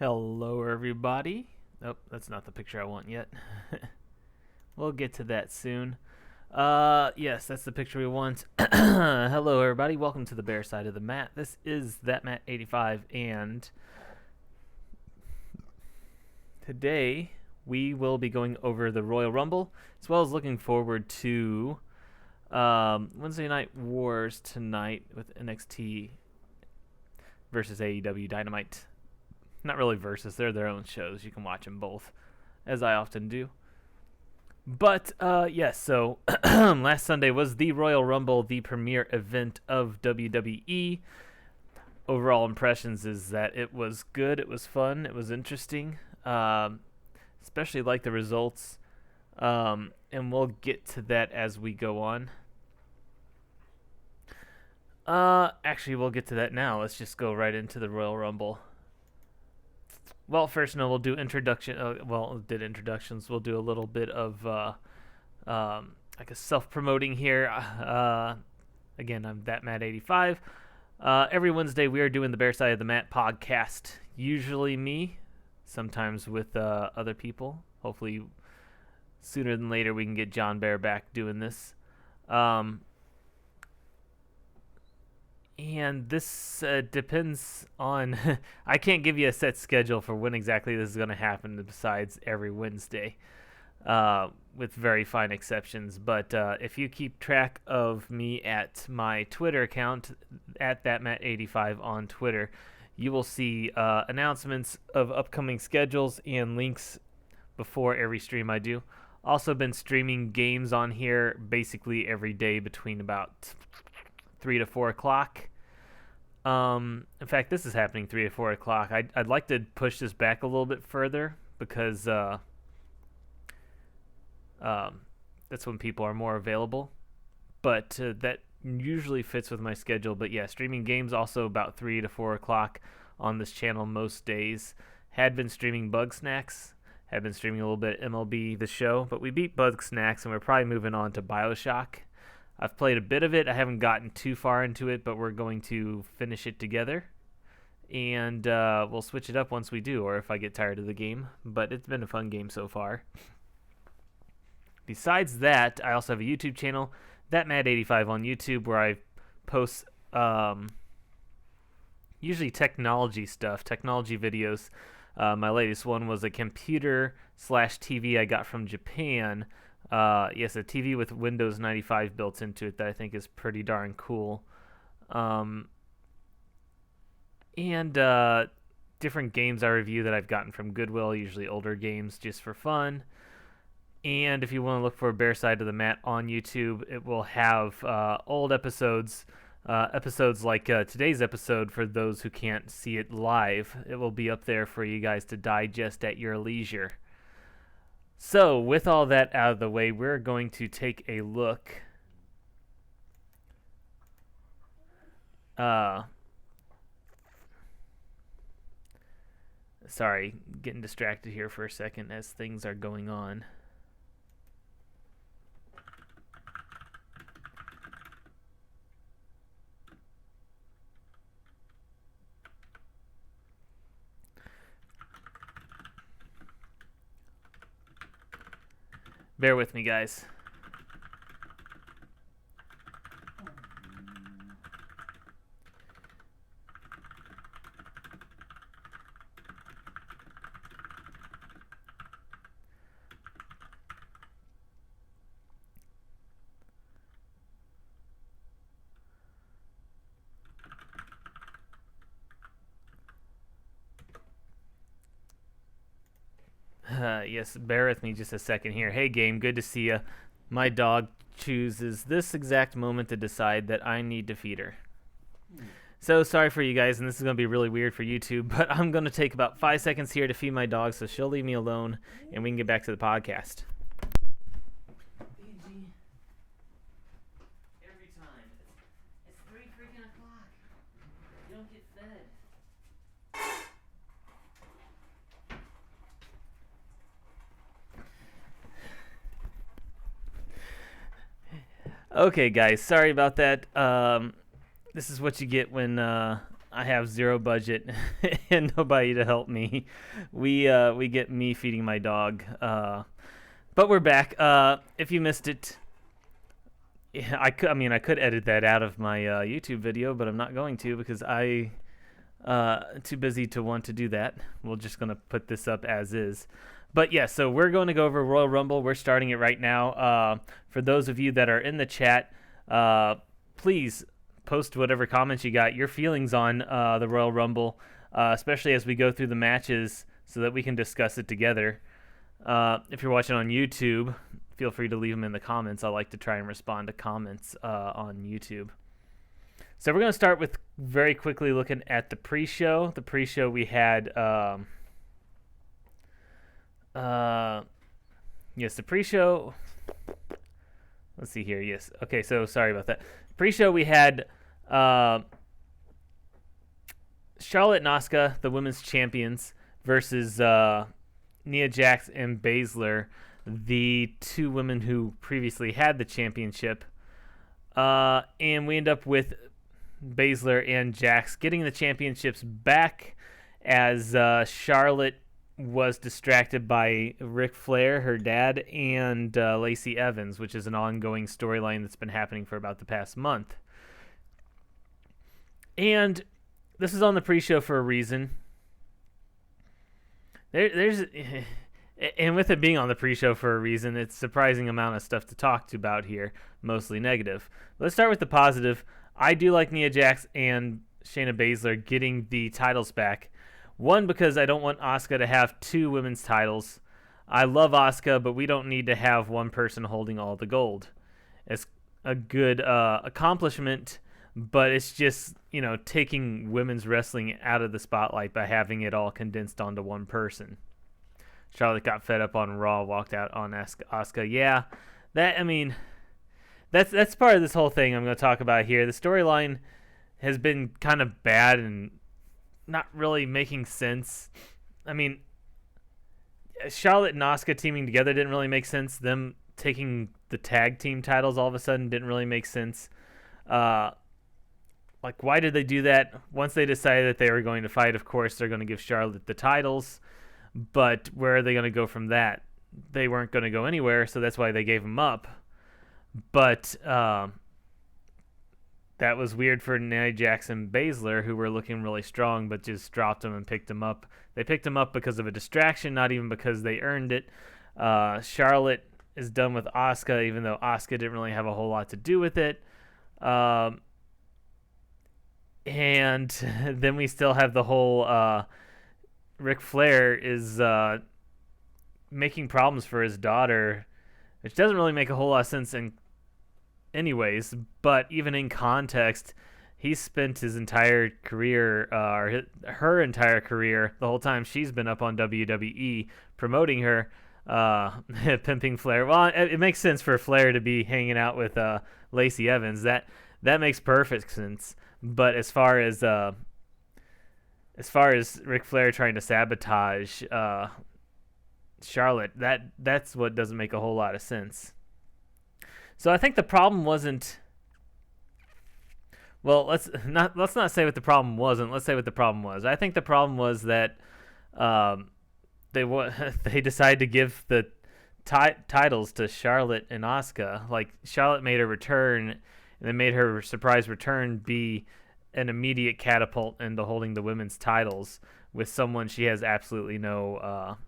Hello, everybody. Oh, that's not the picture I want yet. We'll get to that soon. Yes, that's the picture we want. Hello, everybody. Welcome to the Bear Side of the Mat. This is that Mat 85, and today we will be going over the Royal Rumble, as well as looking forward to Wednesday Night Wars tonight with NXT versus AEW Dynamite. Not really versus, they're their own shows. You can watch them both, as I often do. But, yes, so last Sunday was the Royal Rumble, the premier event of WWE. Overall impressions is that it was good, it was fun, it was interesting. Especially like the results. And we'll get to that as we go on. Actually, we'll get to that now. Let's just go right into the Royal Rumble. Well, first, no, we'll do introduction. Did introductions. We'll do a little bit of, I guess, self-promoting here. Again, I'm that Matt85. Every Wednesday, we are doing the Bear Side of the Mat podcast. Usually me, sometimes with other people. Hopefully, sooner than later, we can get John Bear back doing this. And this depends on... I can't give you a set schedule for when exactly this is going to happen besides every Wednesday, with very fine exceptions. But if you keep track of me at my Twitter account, at thatmat85 on Twitter, you will see announcements of upcoming schedules and links before every stream I do. Also been streaming games on here basically every day between about 3 to 4 o'clock. In fact, this is happening 3 to 4 o'clock. I'd like to push this back a little bit further because that's when people are more available. But that usually fits with my schedule. But yeah, streaming games also about 3 to 4 o'clock on this channel most days. Had been streaming Bug Snacks. Had been streaming a little bit MLB The Show. But we beat Bug Snacks and we're probably moving on to Bioshock. I've played a bit of it. I haven't gotten too far into it, but we're going to finish it together. And we'll switch it up once we do, or if I get tired of the game. But it's been a fun game so far. Besides that, I also have a YouTube channel, ThatMad85 on YouTube, where I post usually technology stuff, technology videos. My latest one was a computer/TV I got from Japan. Yes, a TV with Windows 95 built into it that I think is pretty darn cool. And different games I review that I've gotten from Goodwill, usually older games just for fun. And if you want to look for Bear Side of the Mat on YouTube, it will have old episodes, episodes like today's episode for those who can't see it live. It will be up there for you guys to digest at your leisure. So, with all that out of the way, we're going to take a look. Sorry, getting distracted here for a second as things are going on. Bear with me, guys. Yes, bear with me just a second here. Hey, game, good to see ya. My dog chooses this exact moment to decide that I need to feed her. So sorry for you guys, and this is going to be really weird for YouTube, but I'm going to take about 5 seconds here to feed my dog so she'll leave me alone, and we can get back to the podcast. Every time. It's 3 freaking o'clock. You don't get fed. Okay, guys, sorry about that. This is what you get when I I have zero budget and nobody to help me. We get me feeding my dog. But we're back. If you missed it, yeah, I could edit that out of my YouTube video, but I'm not going to because I too busy to want to do that. We're just gonna put this up as is. But yeah, so we're going to go over Royal Rumble. We're starting it right now. For those of you that are in the chat, please post whatever comments you got, your feelings on the Royal Rumble, especially as we go through the matches so that we can discuss it together. If you're watching on YouTube, feel free to leave them in the comments. I like to try and respond to comments on YouTube. So we're going to start with very quickly looking at the pre-show. The pre-show we had... yes, the pre-show. Let's see here. Yes. Okay, so sorry about that. Pre-show we had Charlotte and Asuka, the women's champions, versus Nia Jax and Baszler, the two women who previously had the championship. And we end up with Baszler and Jax getting the championships back as Charlotte was distracted by Ric Flair, her dad, and Lacey Evans, which is an ongoing storyline that's been happening for about the past month. And this is on the pre-show for a reason. There's and with it being on the pre-show for a reason, it's a surprising amount of stuff to talk about here, mostly negative. Let's start with the positive. I do like Nia Jax and Shayna Baszler getting the titles back. One, because I don't want Asuka to have two women's titles. I love Asuka, but we don't need to have one person holding all the gold. It's a good accomplishment, but it's just, taking women's wrestling out of the spotlight by having it all condensed onto one person. Charlotte got fed up on Raw, walked out on Asuka. Yeah, that's part of this whole thing I'm going to talk about here. The storyline has been kind of bad and not really making sense. Charlotte and Asuka teaming together didn't really make sense. Them taking the tag team titles all of a sudden didn't really make sense. Why did they do that? Once they decided that they were going to fight, of course, they're going to give Charlotte the titles. But where are they going to go from that? They weren't going to go anywhere, so that's why they gave them up. But that was weird for Nia Jax and Baszler, who were looking really strong, but just dropped them and picked them up. They picked them up because of a distraction, not even because they earned it. Charlotte is done with Asuka, even though Asuka didn't really have a whole lot to do with it. And then we still have the whole Ric Flair is making problems for his daughter, which doesn't really make a whole lot of sense anyways, but even in context, he spent his entire career, her entire career, the whole time she's been up on WWE, promoting her, pimping Flair. Well, it makes sense for Flair to be hanging out with Lacey Evans. That makes perfect sense. But as far as Ric Flair trying to sabotage Charlotte, that's what doesn't make a whole lot of sense. So I think the problem wasn't. Well, let's not say what the problem wasn't. Let's say what the problem was. I think the problem was that they decided to give the titles to Charlotte and Asuka. Like, Charlotte made her return, and they made her surprise return be an immediate catapult into holding the women's titles with someone she has absolutely no,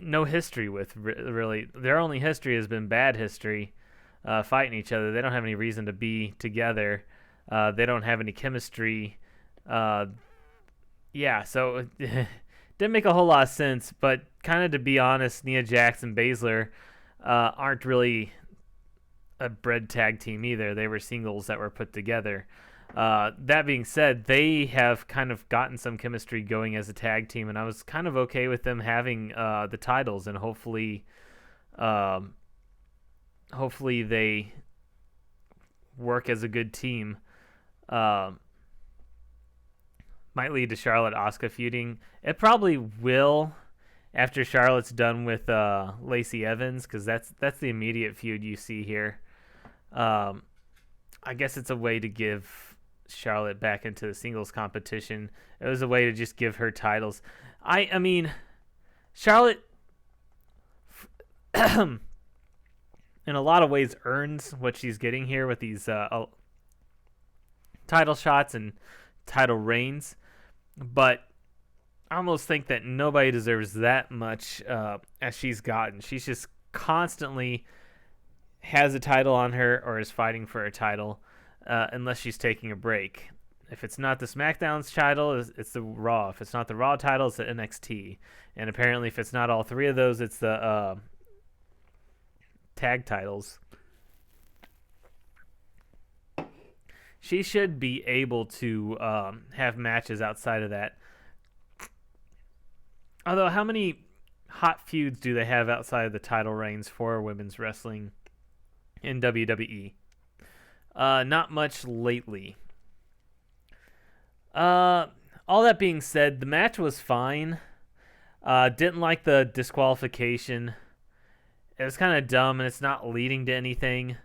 no history with, really. Their only history has been bad history, fighting each other. They don't have any reason to be together. They don't have any chemistry. So it didn't make a whole lot of sense, but kind of, to be honest, Nia Jax and Baszler aren't really a bred tag team either. They were singles that were put together. That being said, they have kind of gotten some chemistry going as a tag team, and I was kind of okay with them having the titles, and hopefully they work as a good team. Might lead to Charlotte Asuka feuding. It probably will after Charlotte's done with Lacey Evans, because that's the immediate feud you see here. I guess it's a way to give Charlotte back into the singles competition. It was a way to just give her titles. I mean, Charlotte, in a lot of ways, earns what she's getting here with these title shots and title reigns. But I almost think that nobody deserves that much as she's gotten. She's just constantly has a title on her or is fighting for a title unless she's taking a break. If it's not the SmackDown's title, it's the Raw. If it's not the Raw title, it's the NXT. And apparently if it's not all three of those, it's the tag titles. She should be able to have matches outside of that. Although, how many hot feuds do they have outside of the title reigns for women's wrestling in WWE? Not much lately. All that being said, the match was fine. Didn't like the disqualification. It was kind of dumb, and it's not leading to anything.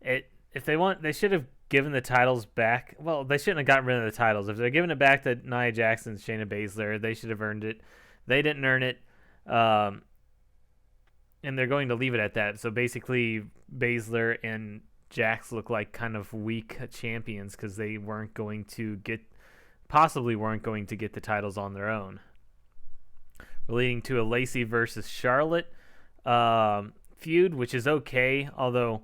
If they want, they should have given the titles back. Well, they shouldn't have gotten rid of the titles. If they're giving it back to Nia Jax and Shayna Baszler, they should have earned it. They didn't earn it, and they're going to leave it at that. So basically, Baszler and Jax look like kind of weak champions because they possibly weren't going to get the titles on their own. Leading to a Lacey versus Charlotte feud, which is okay, although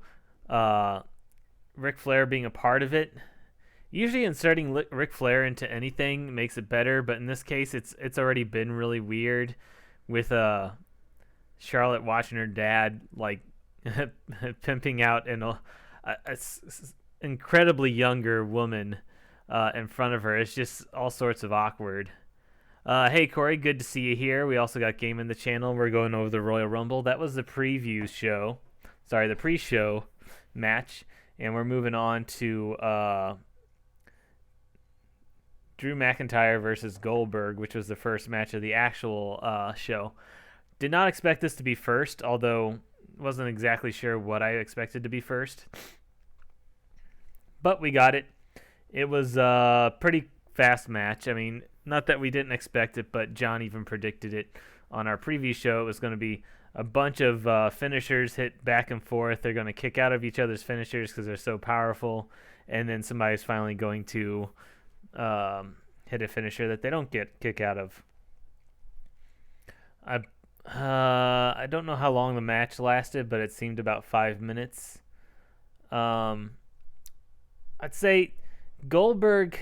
Ric Flair being a part of it. Usually inserting Ric Flair into anything makes it better, but in this case, it's already been really weird with Charlotte watching her dad like pimping out an incredibly younger woman in front of her. It's just all sorts of awkward. Hey Corey, good to see you here. We also got Game in the channel. We're going over the Royal Rumble. That was the preview show. Sorry, the pre-show match, and we're moving on to Drew McIntyre versus Goldberg, which was the first match of the actual show. Did not expect this to be first, although wasn't exactly sure what I expected to be first. But we got it. It was a pretty fast match. I mean, not that we didn't expect it, but John even predicted it on our preview show. It was going to be a bunch of finishers hit back and forth. They're going to kick out of each other's finishers because they're so powerful. And then somebody's finally going to hit a finisher that they don't get kick out of. I don't know how long the match lasted, but it seemed about 5 minutes. I'd say Goldberg.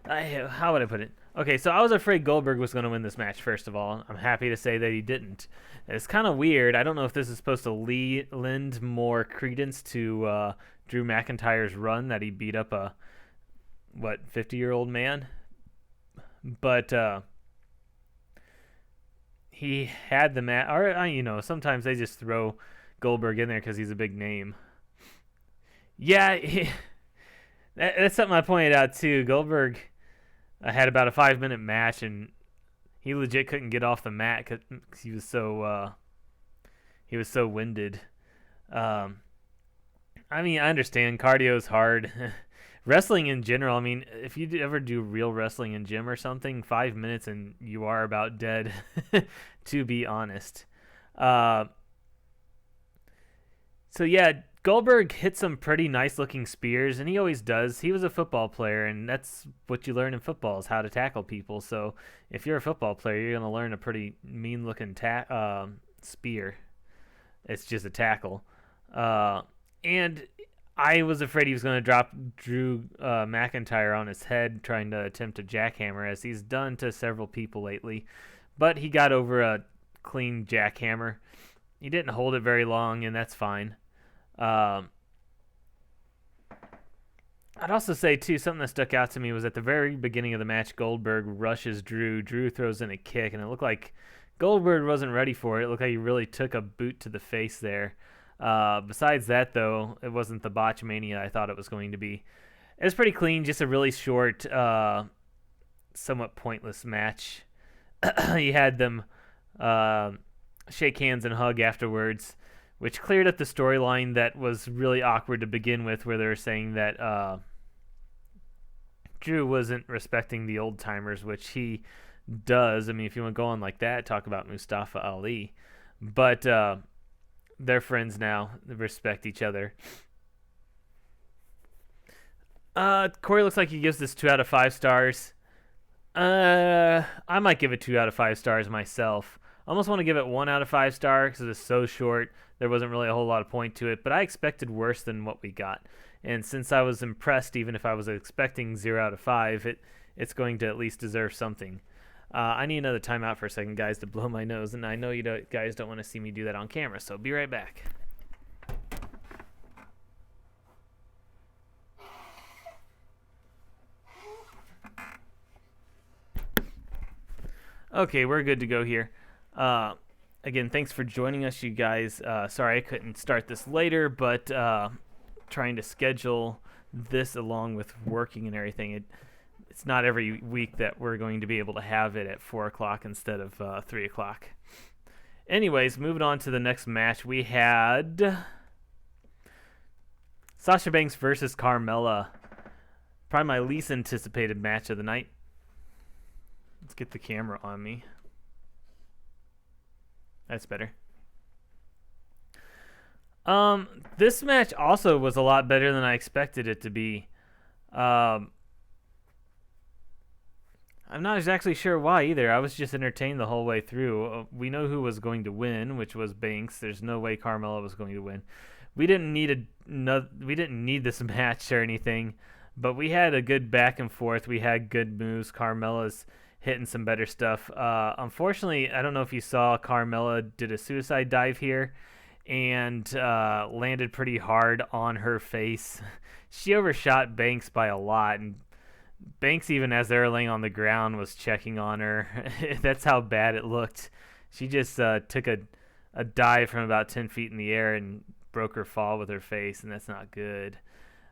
How would I put it? Okay, so I was afraid Goldberg was going to win this match, first of all. I'm happy to say that he didn't. It's kind of weird. I don't know if this is supposed to lend more credence to Drew McIntyre's run that he beat up a 50-year-old man, but he had the match. Or sometimes they just throw Goldberg in there because he's a big name. Yeah, that's something I pointed out too. Goldberg had about a 5-minute match, and he legit couldn't get off the mat because he was so winded. I mean, I understand cardio is hard. Wrestling in general, I mean, if you ever do real wrestling in gym or something, 5 minutes and you are about dead, to be honest. So yeah, Goldberg hit some pretty nice-looking spears, and he always does. He was a football player, and that's what you learn in football is how to tackle people. So if you're a football player, you're going to learn a pretty mean-looking spear. It's just a tackle. And I was afraid he was going to drop Drew McIntyre on his head trying to attempt a jackhammer, as he's done to several people lately. But he got over a clean jackhammer. He didn't hold it very long, and that's fine. I'd also say, too, something that stuck out to me was at the very beginning of the match, Goldberg rushes Drew. Drew throws in a kick, and it looked like Goldberg wasn't ready for it. It looked like he really took a boot to the face there. Besides that, though, it wasn't the botchmania I thought it was going to be. It was pretty clean, just a really short, somewhat pointless match. You had them shake hands and hug afterwards, which cleared up the storyline that was really awkward to begin with, where they were saying that Drew wasn't respecting the old timers, which he does. I mean, if you want to go on like that, talk about Mustafa Ali. But they're friends now. They respect each other. Corey looks like he gives this 2 out of 5 stars. I might give it 2 out of 5 stars myself. I almost want to give it 1 out of 5 stars because it's so short. There wasn't really a whole lot of point to it, but I expected worse than what we got. And since I was impressed, even if I was expecting 0 out of 5, it's going to at least deserve something. I need another timeout for a second, guys, to blow my nose, and I know you guys don't want to see me do that on camera, so be right back. Okay, we're good to go here. Again, thanks for joining us, you guys. Sorry I couldn't start this later, but trying to schedule this along with working and everything, it's not every week that we're going to be able to have it at 4 o'clock instead of 3 o'clock. Anyways, moving on to the next match, we had Sasha Banks versus Carmella. Probably my least anticipated match of the night. Let's get the camera on me. That's better. This match also was a lot better than I expected it to be. I'm not exactly sure why either. I was just entertained the whole way through. We know who was going to win, which was Banks. There's no way Carmella was going to win. We didn't need this match or anything, but we had a good back and forth. We had good moves. Carmella's hitting some better stuff. Unfortunately, I don't know if you saw, Carmella did a suicide dive here and landed pretty hard on her face. She overshot Banks by a lot, and Banks, even as they were laying on the ground, was checking on her. That's how bad it looked. She just took a dive from about 10 feet in the air and broke her fall with her face, and that's not good.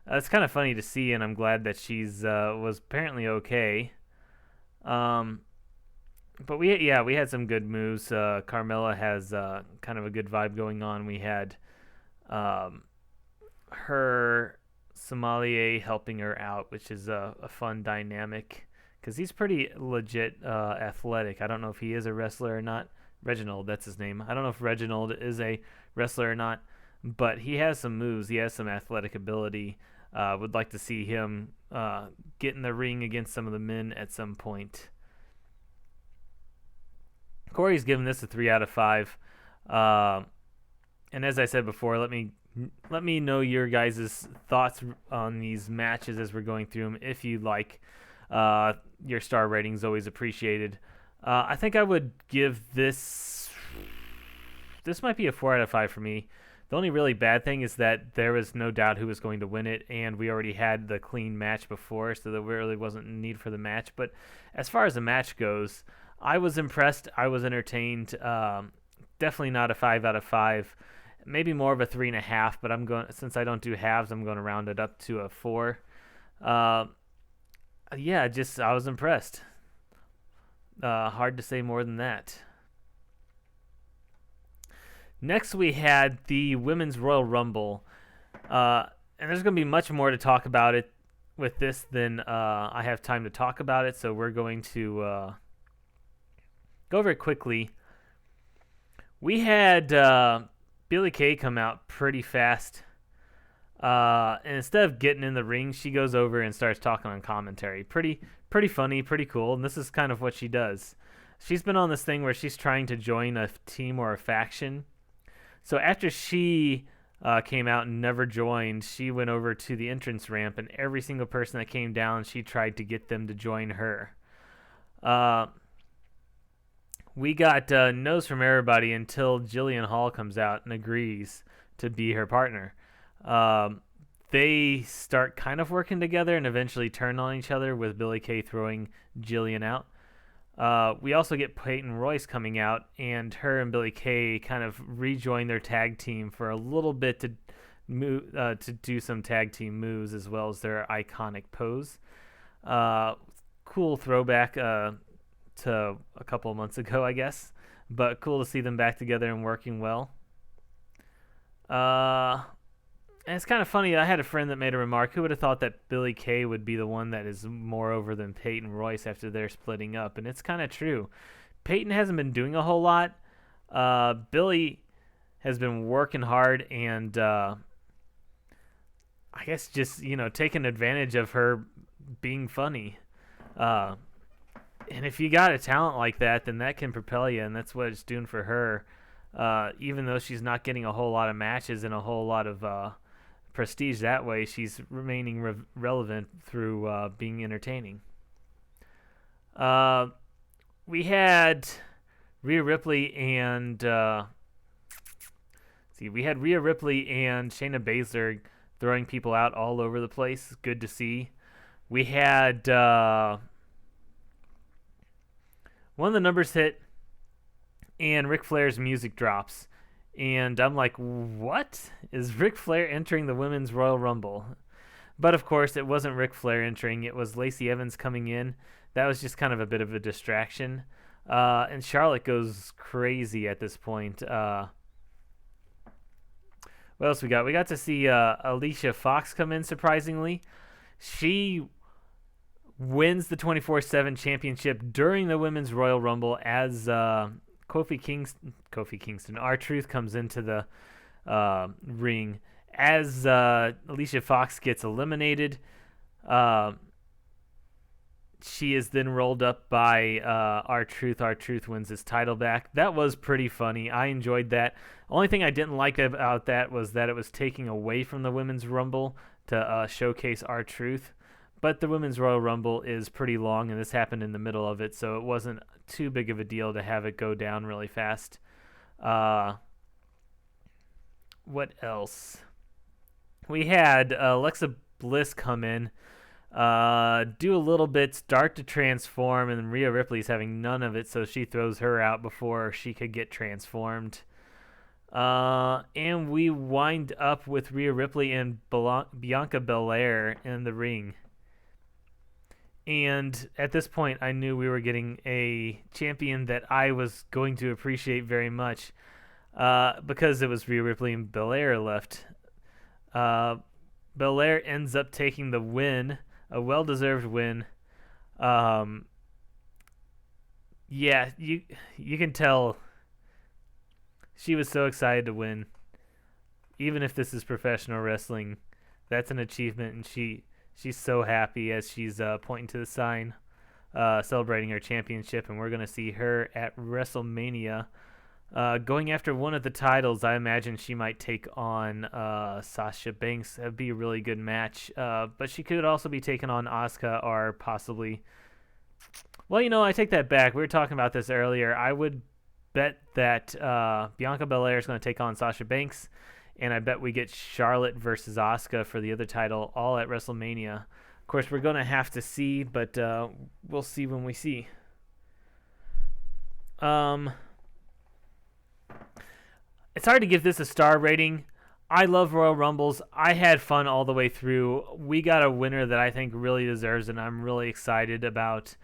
It's kind of funny to see, and I'm glad that she's was apparently okay. But we had some good moves. Carmella has kind of a good vibe going on. We had her Sommelier helping her out, which is a fun dynamic because he's pretty legit athletic. I don't know if he is a wrestler or not. Reginald, that's his name. I don't know if Reginald is a wrestler or not, but he has some moves. He has some athletic ability. Would like to see him get in the ring against some of the men at some point. Corey's given this a 3 out of 5. And as I said before, let me know your guys' thoughts on these matches as we're going through them. If you like, your star rating is always appreciated. I think I would give this might be a 4 out of 5 for me. The only really bad thing is that there was no doubt who was going to win it, and we already had the clean match before, so there really wasn't a need for the match. But as far as the match goes, I was impressed. I was entertained. Definitely not a 5 out of 5. Maybe more of a 3.5, but since I don't do halves, I'm going to round it up to a 4. I was impressed. Hard to say more than that. Next, we had the Women's Royal Rumble. And there's going to be much more to talk about it with this than I have time to talk about it, so we're going to go over it quickly. We had Billie Kay come out pretty fast. And instead of getting in the ring, she goes over and starts talking on commentary. Pretty funny, pretty cool, and this is kind of what she does. She's been on this thing where she's trying to join a team or a faction. So after she came out and never joined, she went over to the entrance ramp, and every single person that came down, she tried to get them to join her. We got no's from everybody until Jillian Hall comes out and agrees to be her partner. They start kind of working together and eventually turn on each other, with Billie Kay throwing Jillian out. We also get Peyton Royce coming out, and her and Billie Kay kind of rejoin their tag team for a little bit to do some tag team moves as well as their iconic pose. Cool throwback to a couple of months ago, I guess, but cool to see them back together and working well. And it's kind of funny. I had a friend that made a remark. Who would have thought that Billie Kay would be the one that is more over than Peyton Royce after they're splitting up? And it's kind of true. Peyton hasn't been doing a whole lot. Billie has been working hard and I guess just, taking advantage of her being funny. And if you got a talent like that, then that can propel you, and that's what it's doing for her. Even though she's not getting a whole lot of matches and a whole lot of prestige that way, she's remaining relevant through being entertaining. We had Rhea Ripley and Shayna Baszler throwing people out all over the place. Good to see. We had one of the numbers hit, and Ric Flair's music drops. And I'm like, what? Is Ric Flair entering the Women's Royal Rumble? But, of course, it wasn't Ric Flair entering. It was Lacey Evans coming in. That was just kind of a bit of a distraction. And Charlotte goes crazy at this point. What else we got? We got to see Alicia Fox come in, surprisingly. She wins the 24/7 championship during the Women's Royal Rumble as Kofi Kingston, R-Truth comes into the ring. As Alicia Fox gets eliminated, she is then rolled up by R-Truth. R-Truth wins his title back. That was pretty funny. I enjoyed that. Only thing I didn't like about that was that it was taking away from the Women's Rumble to showcase R-Truth. But the Women's Royal Rumble is pretty long, and this happened in the middle of it, so it wasn't too big of a deal to have it go down really fast. What else? We had Alexa Bliss come in, do a little bit, start to transform, and Rhea Ripley's having none of it, so she throws her out before she could get transformed. And we wind up with Rhea Ripley and Bianca Belair in the ring. And at this point, I knew we were getting a champion that I was going to appreciate very much because it was Rhea Ripley and Belair left. Belair ends up taking the win, a well-deserved win. Yeah, you can tell she was so excited to win. Even if this is professional wrestling, that's an achievement, and she's so happy as she's pointing to the sign, celebrating her championship, and we're going to see her at WrestleMania going after one of the titles. I imagine she might take on Sasha Banks. That would be a really good match, but she could also be taking on Asuka or possibly... Well, I take that back. We were talking about this earlier. I would bet that Bianca Belair is going to take on Sasha Banks, and I bet we get Charlotte versus Asuka for the other title all at WrestleMania. Of course, we're going to have to see, but we'll see when we see. It's hard to give this a star rating. I love Royal Rumbles. I had fun all the way through. We got a winner that I think really deserves it, and I'm really excited about.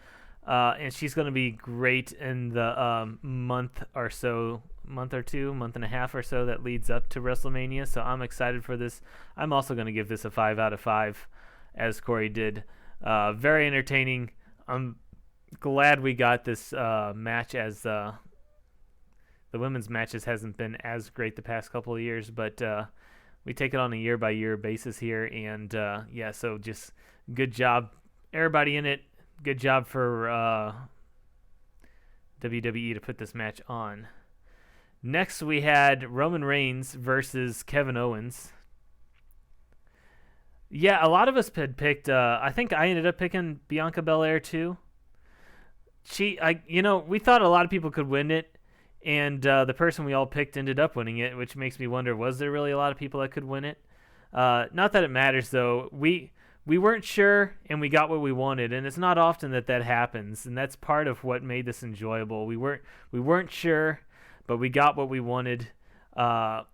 And she's going to be great in the month or two, month and a half or so that leads up to WrestleMania. So I'm excited for this. I'm also going to give this a 5 out of 5, as Corey did. Very entertaining. I'm glad we got this match, as the women's matches hasn't been as great the past couple of years, but we take it on a year-by-year basis here. And, so just good job, everybody in it. Good job for WWE to put this match on. Next, we had Roman Reigns versus Kevin Owens. Yeah, a lot of us had picked... I think I ended up picking Bianca Belair, too. We thought a lot of people could win it, and the person we all picked ended up winning it, which makes me wonder, was there really a lot of people that could win it? Not that it matters, though. We weren't sure, and we got what we wanted, and it's not often that happens, and that's part of what made this enjoyable. We weren't sure, but we got what we wanted. And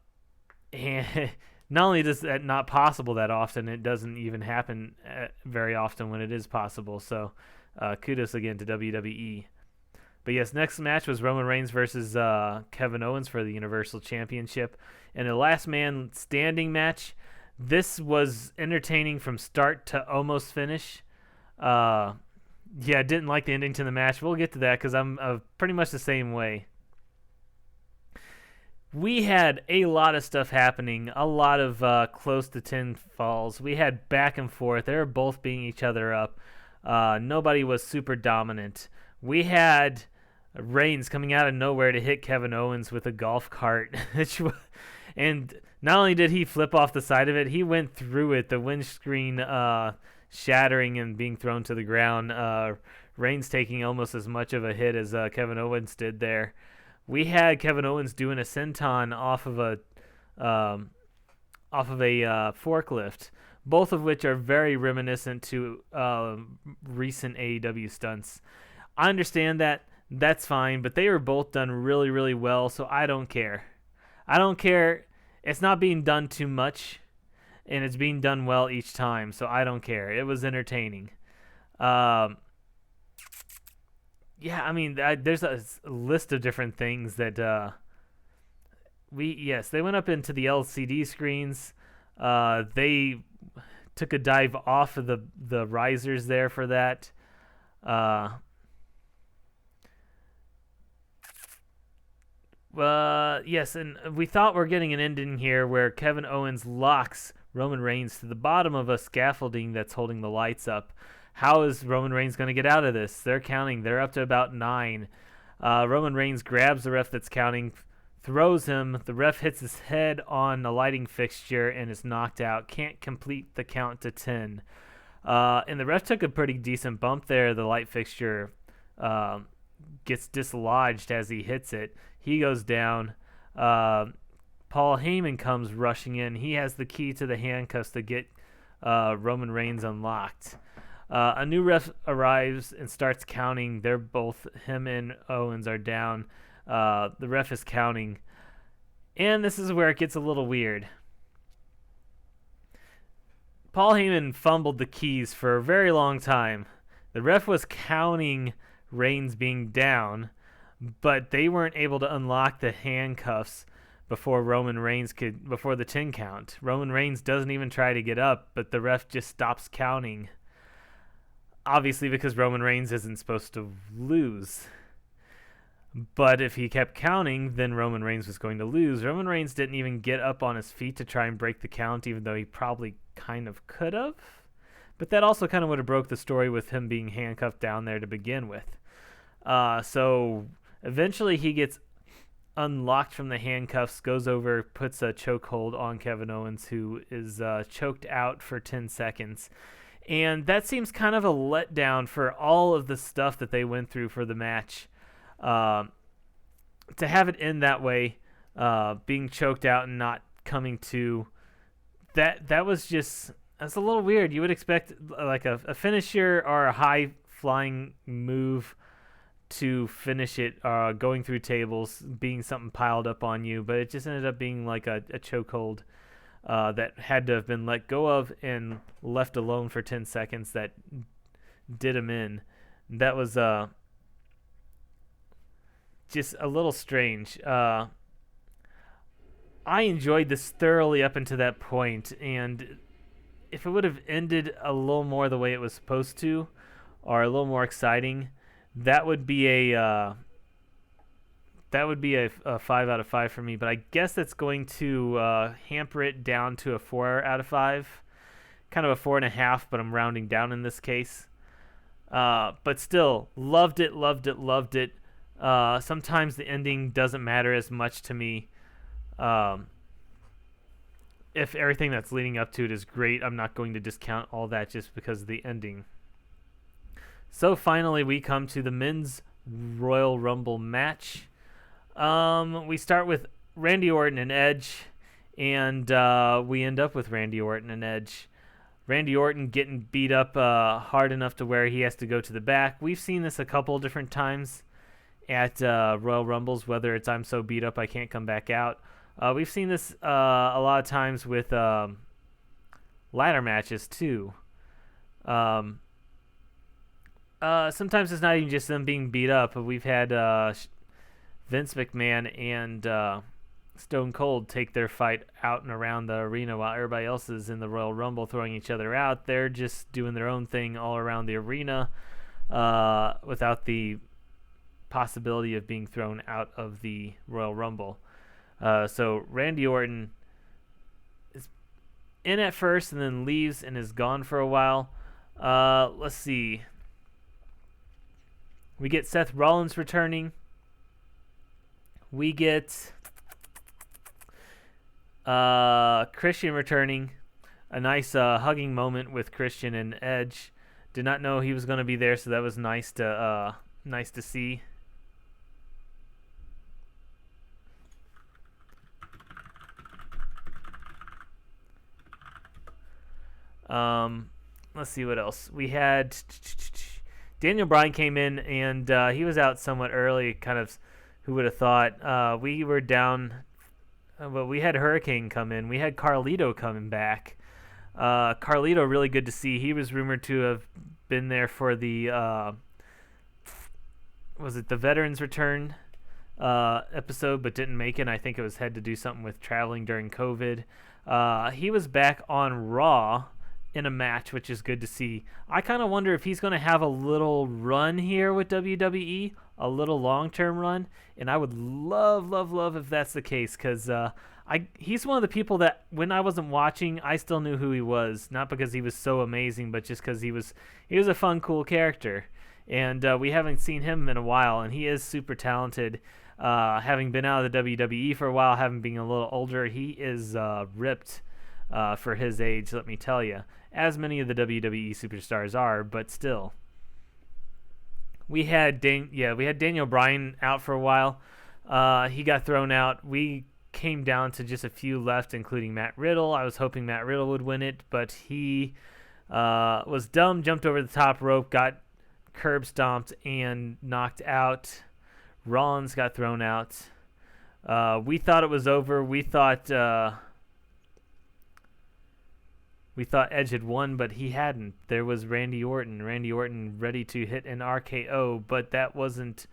not only is that not possible that often, it doesn't even happen very often when it is possible. So kudos again to WWE. But yes, next match was Roman Reigns versus Kevin Owens for the Universal Championship. And the last man standing match, this was entertaining from start to almost finish. Yeah, didn't like the ending to the match. We'll get to that because I'm pretty much the same way. We had a lot of stuff happening, a lot of close to 10 falls. We had back and forth. They were both beating each other up. Nobody was super dominant. We had Reigns coming out of nowhere to hit Kevin Owens with a golf cart. And not only did he flip off the side of it, he went through it, the windscreen shattering and being thrown to the ground. Reigns taking almost as much of a hit as Kevin Owens did there. We had Kevin Owens doing a senton off of a forklift, both of which are very reminiscent to recent AEW stunts. I understand that. That's fine, but they were both done really, really well, so I don't care. I don't care. It's not being done too much, and it's being done well each time, so I don't care. It was entertaining. Yeah, I mean, there's a list of different things that they went up into the LCD screens. They took a dive off of the risers there for that. Yes, and we thought we're getting an ending here where Kevin Owens locks Roman Reigns to the bottom of a scaffolding that's holding the lights up. How is Roman Reigns going to get out of this? They're counting. They're up to about 9. Roman Reigns grabs the ref that's counting, throws him. The ref hits his head on a lighting fixture and is knocked out. Can't complete the count to 10. And the ref took a pretty decent bump there. The light fixture gets dislodged as he hits it. He goes down. Paul Heyman comes rushing in. He has the key to the handcuffs to get Roman Reigns unlocked. A new ref arrives and starts counting. They're both, him and Owens are down. The ref is counting. And this is where it gets a little weird. Paul Heyman fumbled the keys for a very long time. The ref was counting Reigns being down, but they weren't able to unlock the handcuffs before before the 10 count. Roman Reigns doesn't even try to get up, but the ref just stops counting. Obviously because Roman Reigns isn't supposed to lose. But if he kept counting, then Roman Reigns was going to lose. Roman Reigns didn't even get up on his feet to try and break the count, even though he probably kind of could have. But that also kind of would have broke the story with him being handcuffed down there to begin with. So eventually he gets unlocked from the handcuffs, goes over, puts a chokehold on Kevin Owens, who is choked out for 10 seconds. And that seems kind of a letdown for all of the stuff that they went through for the match. To have it end that way, being choked out and not coming to, that's a little weird. You would expect like a finisher or a high flying move to finish it, going through tables, being something piled up on you, but it just ended up being like a chokehold that had to have been let go of and left alone for 10 seconds that did him in. That was just a little strange. I enjoyed this thoroughly up until that point, and if it would have ended a little more the way it was supposed to, or a little more exciting, that would be a 5 out of 5 for me. But I guess that's going to hamper it down to a 4 out of 5, kind of a 4.5, but I'm rounding down in this case. But still, loved it. Sometimes the ending doesn't matter as much to me. If everything that's leading up to it is great, I'm not going to discount all that just because of the ending. So finally, we come to the men's Royal Rumble match. We start with Randy Orton and Edge, and we end up with Randy Orton and Edge. Randy Orton getting beat up hard enough to where he has to go to the back. We've seen this a couple different times at Royal Rumbles, whether it's I'm so beat up I can't come back out. We've seen this a lot of times with ladder matches too. sometimes it's not even just them being beat up. We've had Vince McMahon and Stone Cold take their fight out and around the arena while everybody else is in the Royal Rumble throwing each other out. They're just doing their own thing all around the arena without the possibility of being thrown out of the Royal Rumble. So Randy Orton is in at first and then leaves and is gone for a while. Let's see. We get Seth Rollins returning. We get Christian returning. A nice hugging moment with Christian and Edge. Did not know he was going to be there, so that was nice to see. Let's see what else. We had Daniel Bryan came in, and he was out somewhat early, kind of, who would have thought. We were down, but we had Hurricane come in. We had Carlito coming back. Carlito, really good to see. He was rumored to have been there for the, was it the Veterans Return episode, but didn't make it. I think it had to do something with traveling during COVID. He was back on Raw in a match, which is good to see. I kind of wonder if he's going to have a little run here with WWE, a little long-term run, and I would love if that's the case, because he's one of the people that when I wasn't watching, I still knew who he was, not because he was so amazing, but just because he was a fun, cool character, and we haven't seen him in a while, and he is super talented. Having been out of the WWE for a while, having been a little older, he is ripped for his age, let me tell you, as many of the WWE superstars are, but still. We had Daniel Bryan out for a while. He got thrown out. We came down to just a few left, including Matt Riddle. I was hoping Matt Riddle would win it, but he was dumb, jumped over the top rope, got curb stomped, and knocked out. Rollins got thrown out. We thought it was over. We thought Edge had won, but he hadn't. There was Randy Orton. Randy Orton ready to hit an RKO, but that wasn't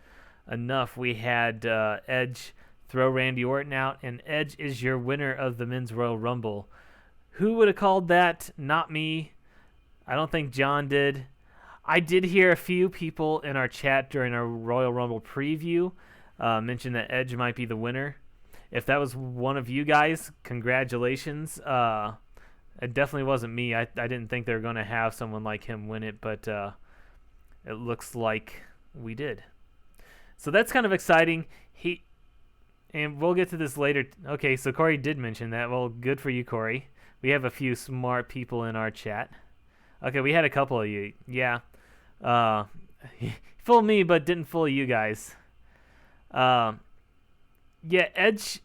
enough. We had Edge throw Randy Orton out, and Edge is your winner of the Men's Royal Rumble. Who would have called that? Not me. I don't think John did. I did hear a few people in our chat during our Royal Rumble preview mention that Edge might be the winner. If that was one of you guys, congratulations. It definitely wasn't me. I didn't think they were going to have someone like him win it, but it looks like we did. So that's kind of exciting. And we'll get to this later. Okay, so Corey did mention that. Well, good for you, Corey. We have a few smart people in our chat. Okay, we had a couple of you. Yeah. Fooled me, but didn't fool you guys. Yeah, Edge.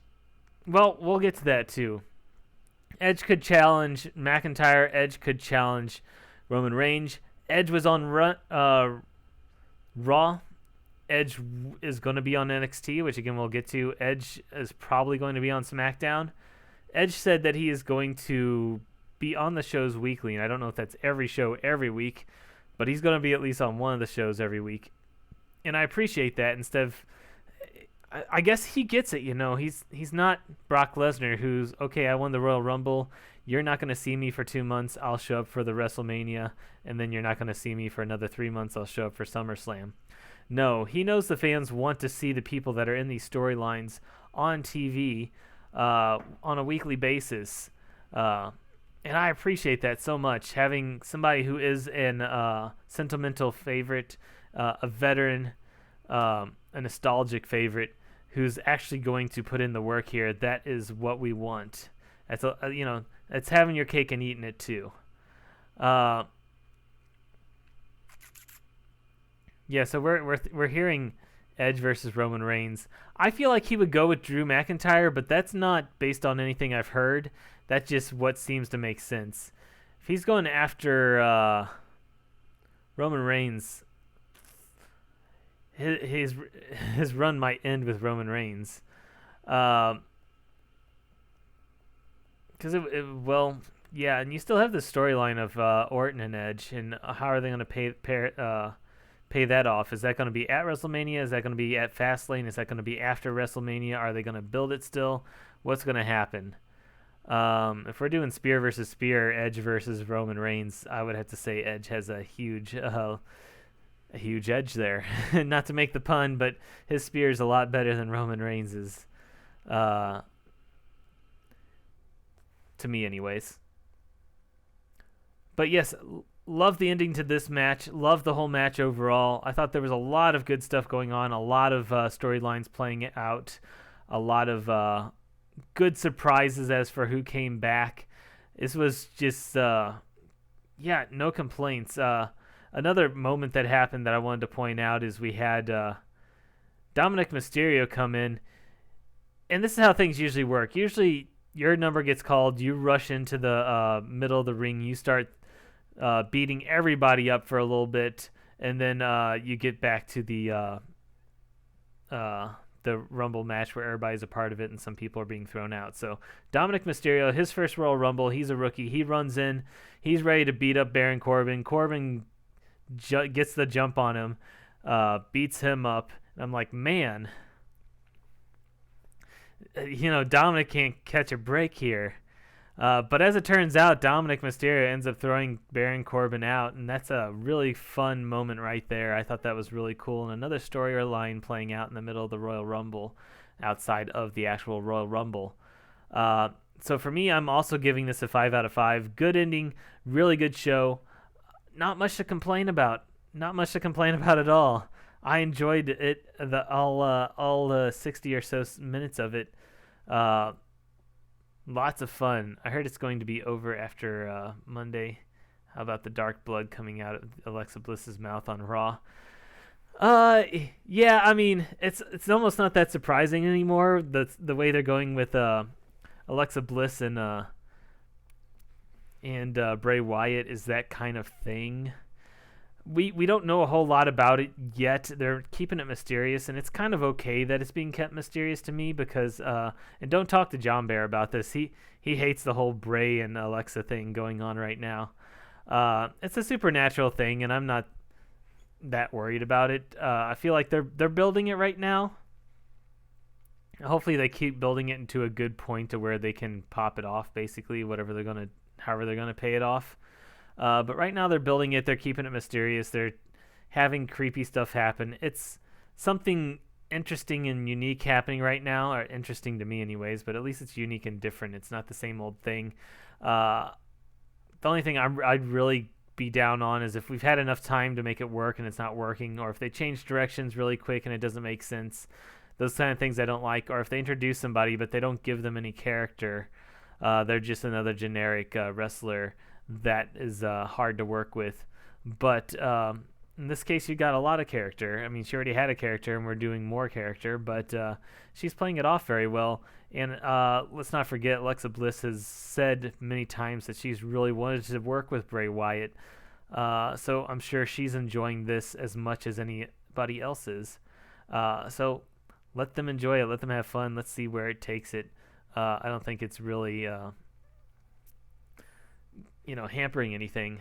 Well, we'll get to that too. Edge could challenge McIntyre. Edge could challenge Roman Reigns. Edge was on Raw. Edge is going to be on NXT, which again we'll get to. Edge is probably going to be on SmackDown. Edge said that he is going to be on the shows weekly, and I don't know if that's every show every week, but he's going to be at least on one of the shows every week. And I appreciate that. Instead of, I guess he gets it, you know. He's not Brock Lesnar, who's, okay, I won the Royal Rumble. You're not going to see me for 2 months. I'll show up for the WrestleMania, and then you're not going to see me for another 3 months. I'll show up for SummerSlam. No, he knows the fans want to see the people that are in these storylines on TV on a weekly basis. And I appreciate that so much. Having somebody who is an sentimental favorite, a veteran, a nostalgic favorite, who's actually going to put in the work here, that is what we want. That's it's having your cake and eating it too. Yeah, so we're hearing Edge versus Roman Reigns. I feel like he would go with Drew McIntyre, but that's not based on anything I've heard. That's just what seems to make sense. If he's going after Roman Reigns, his run might end with Roman Reigns. Because yeah, and you still have the storyline of Orton and Edge, and how are they going to pay that off? Is that going to be at WrestleMania? Is that going to be at Fastlane? Is that going to be after WrestleMania? Are they going to build it still? What's going to happen? If we're doing spear versus spear, Edge versus Roman Reigns, I would have to say Edge has a huge edge there. Not to make the pun, but his spear is a lot better than Roman Reigns's. To me, anyways. But yes, love the ending to this match. Love the whole match overall. I thought there was a lot of good stuff going on, a lot of storylines playing out, a lot of good surprises as for who came back. This was just, no complaints. Another moment that happened that I wanted to point out is we had Dominic Mysterio come in, and this is how things usually work. Usually your number gets called, you rush into the middle of the ring, you start beating everybody up for a little bit, and then you get back to the Rumble match where everybody's a part of it and some people are being thrown out. So Dominic Mysterio, his first Royal Rumble, he's a rookie. He runs in, he's ready to beat up Baron Corbin. Corbin gets the jump on him, beats him up. And I'm like, man, Dominic can't catch a break here. But as it turns out, Dominic Mysterio ends up throwing Baron Corbin out, and that's a really fun moment right there. I thought that was really cool, and another storyline playing out in the middle of the Royal Rumble outside of the actual Royal Rumble. So for me, I'm also giving this a 5 out of 5. Good ending, really good show. Not much to complain about. Not much to complain about at all. I enjoyed it, all 60 or so minutes of it. Lots of fun. I heard it's going to be over after Monday. How about the dark blood coming out of Alexa Bliss's mouth on Raw? Yeah, I mean, it's almost not that surprising anymore. The way they're going with Alexa Bliss and Bray Wyatt is that kind of thing. We don't know a whole lot about it yet. They're keeping it mysterious, and it's kind of okay that it's being kept mysterious to me because and don't talk to John Bear about this. He hates the whole Bray and Alexa thing going on right now. It's a supernatural thing, and I'm not that worried about it. I feel like they're building it right now. Hopefully they keep building it into a good point to where they can pop it off, basically, however they're gonna pay it off. But right now they're building it. They're keeping it mysterious. They're having creepy stuff happen. It's something interesting and unique happening right now, or interesting to me anyways, but at least it's unique and different. It's not the same old thing. The only thing I'd really be down on is if we've had enough time to make it work and it's not working, or if they change directions really quick and it doesn't make sense. Those kind of things I don't like. Or if they introduce somebody but they don't give them any character. They're just another generic wrestler that is hard to work with. But in this case, you got a lot of character. I mean, she already had a character, and we're doing more character, but she's playing it off very well. And let's not forget, Alexa Bliss has said many times that she's really wanted to work with Bray Wyatt. So I'm sure she's enjoying this as much as anybody else is. So let them enjoy it. Let them have fun. Let's see where it takes it. I don't think it's really hampering anything.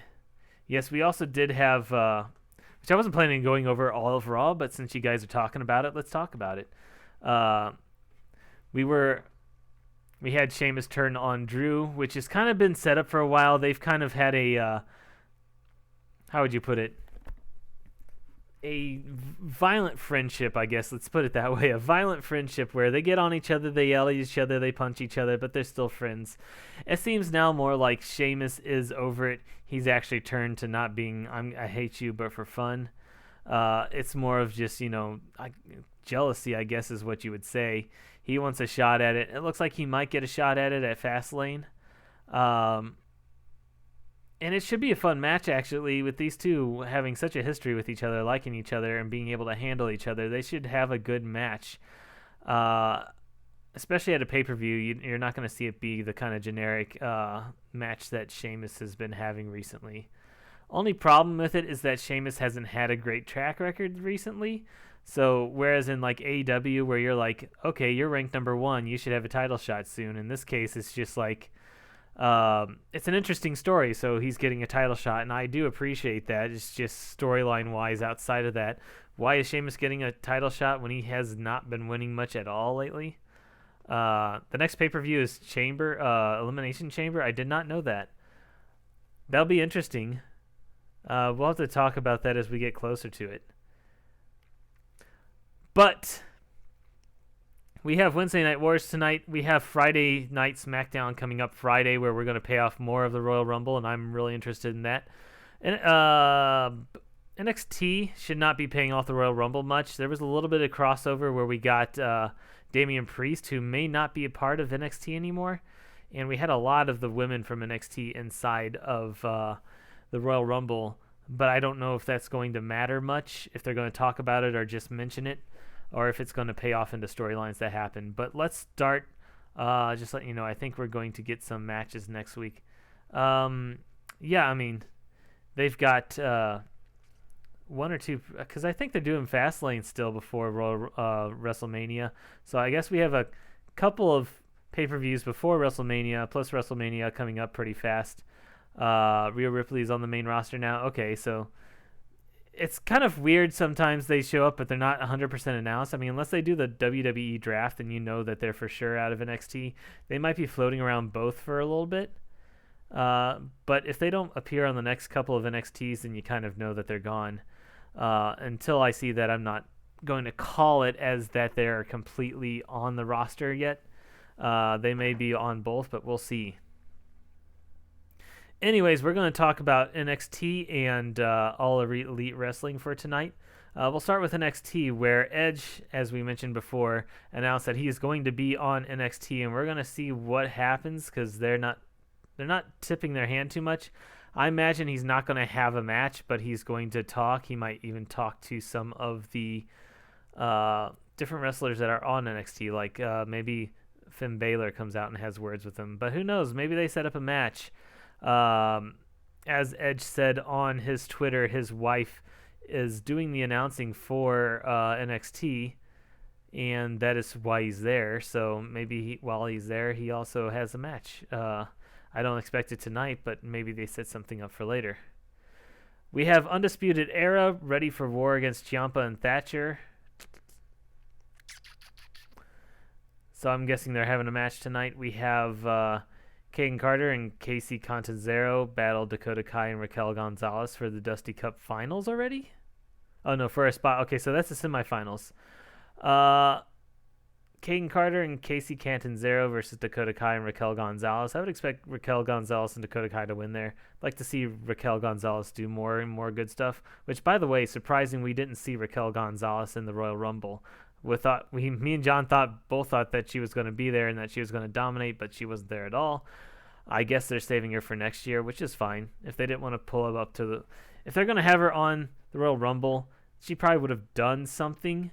Yes, we also did have, which I wasn't planning on going over all of Raw, but since you guys are talking about it, let's talk about it. We had Sheamus turn on Drew, which has kind of been set up for a while. They've kind of had a, how would you put it? A violent friendship, I guess. Let's put it that way. A violent friendship where they get on each other, they yell at each other, they punch each other, but they're still friends. It seems now more like Sheamus is over it. He's actually turned to not being, I hate you, but for fun. It's more of just, jealousy, I guess is what you would say. He wants a shot at it. It looks like he might get a shot at it at Fastlane. And it should be a fun match, actually, with these two having such a history with each other, liking each other, and being able to handle each other. They should have a good match. Especially at a pay-per-view, you're not going to see it be the kind of generic match that Sheamus has been having recently. Only problem with it is that Sheamus hasn't had a great track record recently. So whereas in like AEW, where you're like, okay, you're ranked number 1, you should have a title shot soon. In this case, it's just like, It's an interesting story, so he's getting a title shot, and I do appreciate that. It's just storyline-wise, outside of that, why is Sheamus getting a title shot when he has not been winning much at all lately? The next pay-per-view is Elimination Chamber. I did not know that. That'll be interesting. We'll have to talk about that as we get closer to it. But we have Wednesday Night Wars tonight. We have Friday Night SmackDown coming up Friday, where we're going to pay off more of the Royal Rumble, and I'm really interested in that. And NXT should not be paying off the Royal Rumble much. There was a little bit of crossover where we got Damian Priest, who may not be a part of NXT anymore, and we had a lot of the women from NXT inside of the Royal Rumble, but I don't know if that's going to matter much, if they're going to talk about it or just mention it, or if it's going to pay off into storylines that happen. But let's start, just let you know, I think we're going to get some matches next week. Yeah, I mean, they've got one or two, because I think they're doing Fastlane still before WrestleMania. So I guess we have a couple of pay-per-views before WrestleMania, plus WrestleMania coming up pretty fast. Rhea Ripley is on the main roster now. Okay, so it's kind of weird sometimes they show up, but they're not 100% announced. I mean, unless they do the WWE draft and you know that they're for sure out of NXT, they might be floating around both for a little bit. But if they don't appear on the next couple of NXTs, then you kind of know that they're gone. Until I see that, I'm not going to call it as that they're completely on the roster yet. They may be on both, but we'll see. Anyways, we're going to talk about NXT and All Elite Wrestling for tonight. We'll start with NXT, where Edge, as we mentioned before, announced that he is going to be on NXT, and we're going to see what happens, because they're not tipping their hand too much. I imagine he's not going to have a match, but he's going to talk. He might even talk to some of the different wrestlers that are on NXT, like maybe Finn Balor comes out and has words with them. But who knows? Maybe they set up a match. As Edge said on his Twitter, his wife is doing the announcing for NXT, and that is why he's there. So maybe while he's there, he also has a match. I don't expect it tonight, but maybe they set something up for later. We have Undisputed Era ready for war against Ciampa and Thatcher. So I'm guessing they're having a match tonight. We have Caden Carter and Casey Catanzaro battle Dakota Kai and Raquel Gonzalez for the Dusty Cup Finals already? Oh, no, for a spot. Okay, so that's the semifinals. Caden Carter and Casey Catanzaro versus Dakota Kai and Raquel Gonzalez. I would expect Raquel Gonzalez and Dakota Kai to win there. I'd like to see Raquel Gonzalez do more and more good stuff, which, by the way, surprising we didn't see Raquel Gonzalez in the Royal Rumble. Me and John both thought that she was going to be there and that she was going to dominate, but she wasn't there at all. I guess they're saving her for next year, which is fine. If they didn't want to pull her up if they're going to have her on the Royal Rumble, she probably would have done something.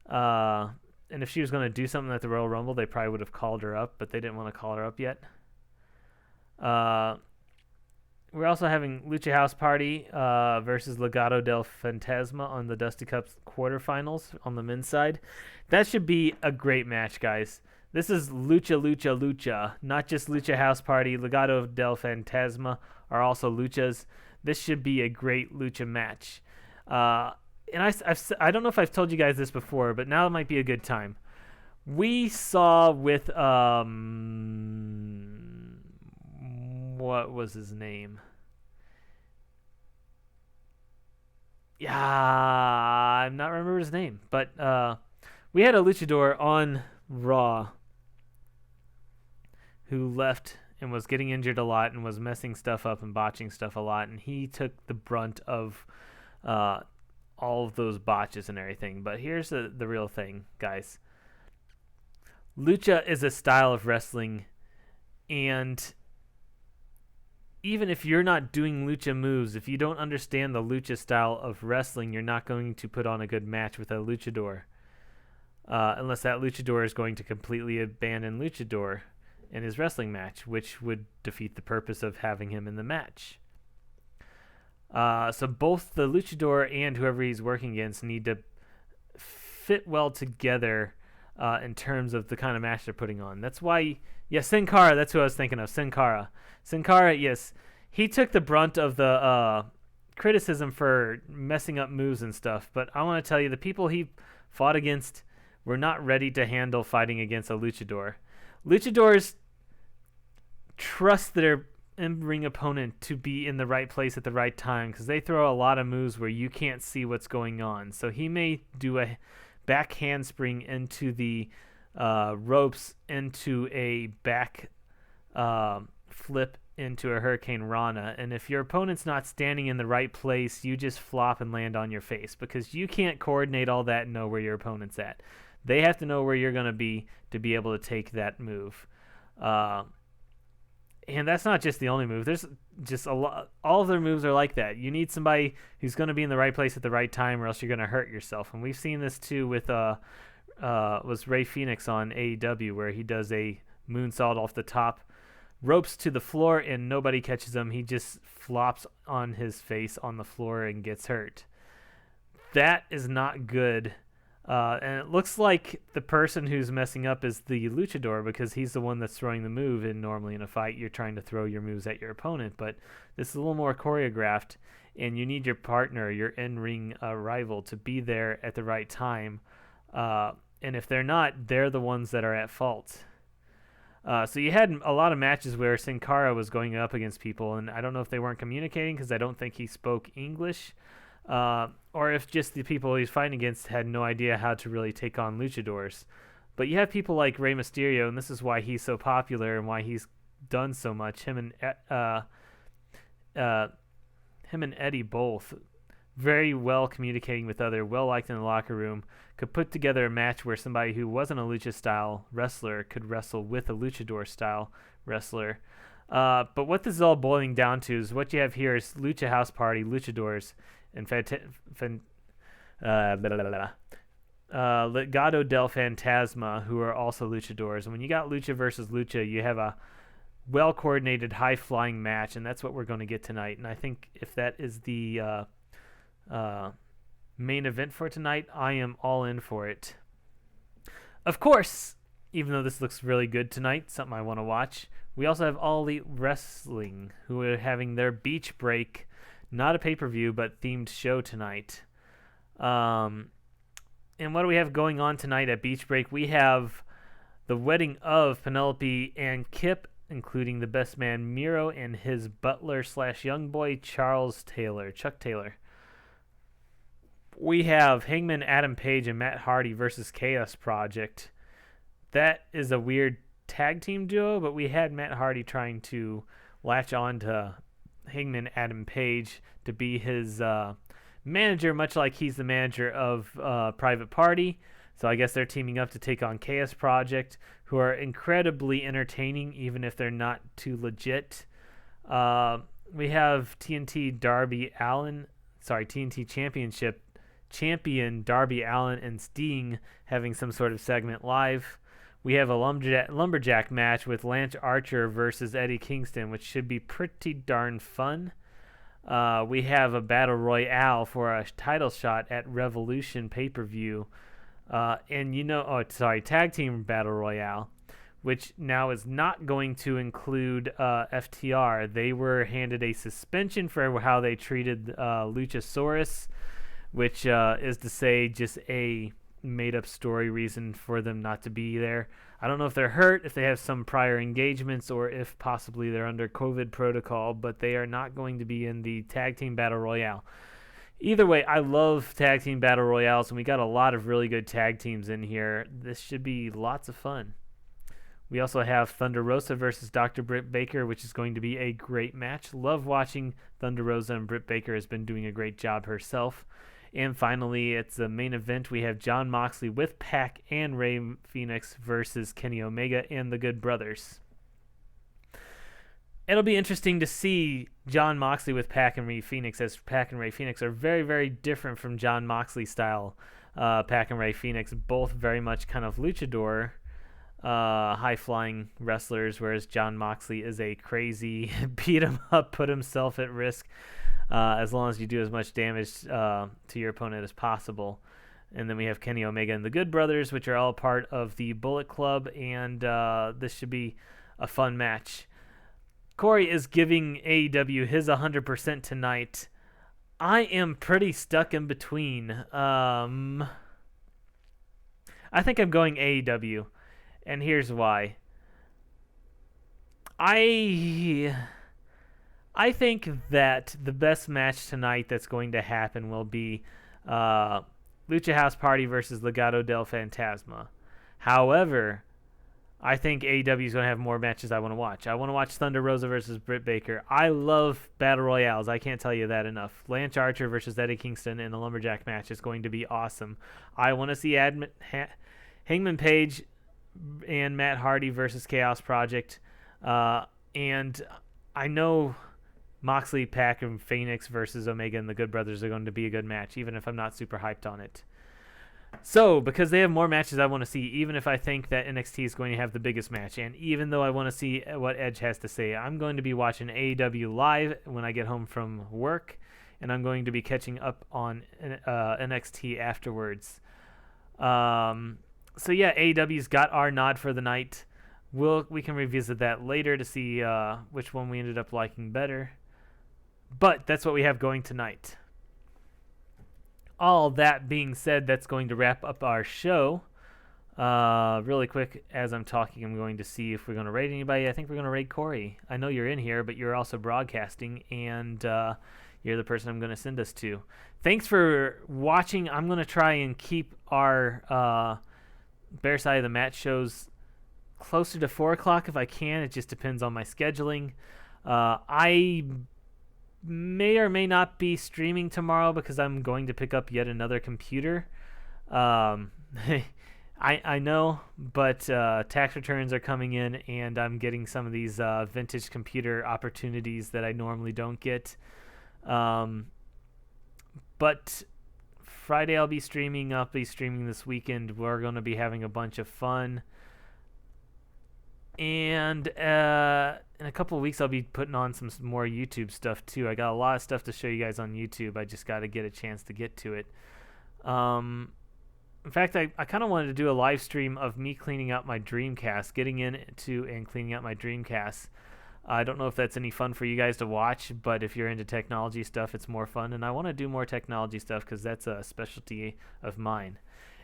And if she was going to do something at the Royal Rumble, they probably would have called her up, but they didn't want to call her up yet. We're also having Lucha House Party versus Legado del Fantasma on the Dusty Cup quarterfinals on the men's side. That should be a great match, guys. This is Lucha, not just Lucha House Party. Legado del Fantasma are also Luchas. This should be a great Lucha match. And I don't know if I've told you guys this before, but now it might be a good time. We saw with what was his name? Yeah, I'm not remember his name, but we had a luchador on Raw who left and was getting injured a lot and was messing stuff up and botching stuff a lot, and he took the brunt of all of those botches and everything. But here's the real thing, guys. Lucha is a style of wrestling, and even if you're not doing lucha moves, if you don't understand the lucha style of wrestling, you're not going to put on a good match with a luchador. Unless that luchador is going to completely abandon luchador in his wrestling match, which would defeat the purpose of having him in the match. So both the luchador and whoever he's working against need to fit well together in terms of the kind of match they're putting on. That's why, Sin Cara, that's who I was thinking of, Sin Cara. Sin Cara, yes, he took the brunt of the criticism for messing up moves and stuff, but I want to tell you, the people he fought against were not ready to handle fighting against a luchador. Luchadors trust their in-ring opponent to be in the right place at the right time because they throw a lot of moves where you can't see what's going on. So he may do a back handspring into the ropes, into a back flip into a Hurricane Rana, and if your opponent's not standing in the right place, you just flop and land on your face because you can't coordinate all that and know where your opponent's at. They have to know where you're going to be able to take that move. And that's not just the only move. There's just a lot. All of their moves are like that. You need somebody who's going to be in the right place at the right time, or else you're going to hurt yourself. And we've seen this too with was Rey Fenix on AEW, where he does a moonsault off the top, ropes to the floor, and nobody catches him. He just flops on his face on the floor and gets hurt. That is not good. And it looks like the person who's messing up is the luchador because he's the one that's throwing the move, and normally in a fight you're trying to throw your moves at your opponent, but this is a little more choreographed, and you need your partner, your in-ring rival, to be there at the right time, and if they're not, they're the ones that are at fault. So you had a lot of matches where Sin Cara was going up against people, and I don't know if they weren't communicating because I don't think he spoke English, or if just the people he's fighting against had no idea how to really take on luchadors. But you have people like Rey Mysterio, and this is why he's so popular and why he's done so much. Him and Eddie both very well communicating with other, well liked in the locker room, could put together a match where somebody who wasn't a lucha style wrestler could wrestle with a luchador style wrestler. But what this is all boiling down to is what you have here is Lucha House Party, luchadors, and Legado del Fantasma, who are also luchadors. And when you got lucha versus lucha, you have a well-coordinated, high-flying match, and that's what we're going to get tonight. And I think if that is the main event for tonight, I am all in for it. Of course, even though this looks really good tonight, something I want to watch, we also have All Elite Wrestling, who are having their beach break, not a pay-per-view, but themed show tonight. And what do we have going on tonight at Beach Break? We have the wedding of Penelope and Kip, including the best man Miro and his butler / young boy Chuck Taylor. We have Hangman Adam Page and Matt Hardy versus Chaos Project. That is a weird tag team duo, but we had Matt Hardy trying to latch on to Hangman Adam Page to be his manager, much like he's the manager of Private Party. So I guess they're teaming up to take on Chaos Project, who are incredibly entertaining, even if they're not too legit. We have TNT Championship champion Darby Allin and Sting having some sort of segment live. We have a lumberjack match with Lance Archer versus Eddie Kingston, which should be pretty darn fun. We have a battle royale for a title shot at Revolution pay-per-view. Tag team battle royale, which now is not going to include FTR. They were handed a suspension for how they treated Luchasaurus, which is to say just a made-up story reason for them not to be there. I don't know if they're hurt, if they have some prior engagements, or if possibly they're under COVID protocol, but they are not going to be in the Tag Team Battle Royale. Either way, I love Tag Team Battle Royales, and we got a lot of really good tag teams in here. This should be lots of fun. We also have Thunder Rosa versus Dr. Britt Baker, which is going to be a great match. Love watching Thunder Rosa, and Britt Baker has been doing a great job herself. And finally, it's the main event. We have Jon Moxley with Pac and Rey Fenix versus Kenny Omega and the Good Brothers. It'll be interesting to see Jon Moxley with Pac and Rey Fenix, as Pac and Rey Fenix are very, very different from Jon Moxley style. Pac and Rey Fenix, both very much kind of luchador, high-flying wrestlers, whereas Jon Moxley is a crazy, beat him up, put himself at risk, as long as you do as much damage to your opponent as possible. And then we have Kenny Omega and the Good Brothers, which are all part of the Bullet Club, and this should be a fun match. Corey is giving AEW his 100% tonight. I am pretty stuck in between. I think I'm going AEW, and here's why. I think that the best match tonight that's going to happen will be Lucha House Party versus Legado del Fantasma. However, I think AEW is going to have more matches I want to watch. I want to watch Thunder Rosa versus Britt Baker. I love Battle Royales. I can't tell you that enough. Lance Archer versus Eddie Kingston in a Lumberjack match is going to be awesome. I want to see Hangman Page and Matt Hardy versus Chaos Project. And I know Moxley, Pac, and Phoenix versus Omega and the Good Brothers are going to be a good match, even if I'm not super hyped on it. So, because they have more matches I want to see, even if I think that NXT is going to have the biggest match, and even though I want to see what Edge has to say, I'm going to be watching AEW live when I get home from work, and I'm going to be catching up on NXT afterwards. So yeah, AEW's got our nod for the night. We can revisit that later to see which one we ended up liking better. But that's what we have going tonight. All that being said, that's going to wrap up our show. Really quick, as I'm talking, I'm going to see if we're going to rate anybody. I think we're going to rate Corey. I know you're in here, but you're also broadcasting, and you're the person I'm going to send us to. Thanks for watching. I'm going to try and keep our Bear Side of the Mat shows closer to 4 o'clock if I can. It just depends on my scheduling. I may or may not be streaming tomorrow because I'm going to pick up yet another computer. I know, but tax returns are coming in, and I'm getting some of these vintage computer opportunities that I normally don't get. But Friday I'll be streaming. I'll be streaming this weekend. We're going to be having a bunch of fun. And in a couple of weeks, I'll be putting on some more YouTube stuff, too. I got a lot of stuff to show you guys on YouTube. I just got to get a chance to get to it. In fact, I kind of wanted to do a live stream of me cleaning out my Dreamcast, getting into and cleaning out my Dreamcast. I don't know if that's any fun for you guys to watch, but if you're into technology stuff, it's more fun. And I want to do more technology stuff because that's a specialty of mine.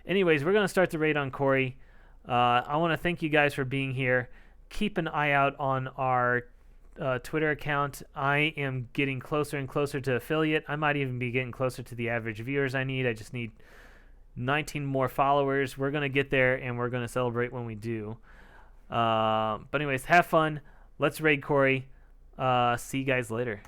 Anyways, we're going to start the raid on Corey. I want to thank you guys for being here. Keep an eye out on our Twitter account. I am getting closer and closer to affiliate. I might even be getting closer to the average viewers I need. I just need 19 more followers. We're going to get there, and we're going to celebrate when we do. But anyways, have fun. Let's raid Corey. See you guys later.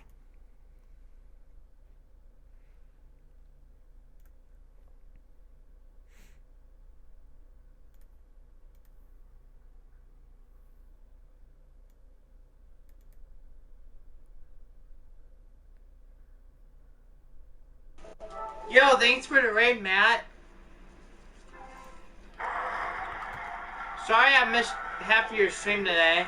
Yo, thanks for the raid, Matt. Sorry I missed half of your stream today.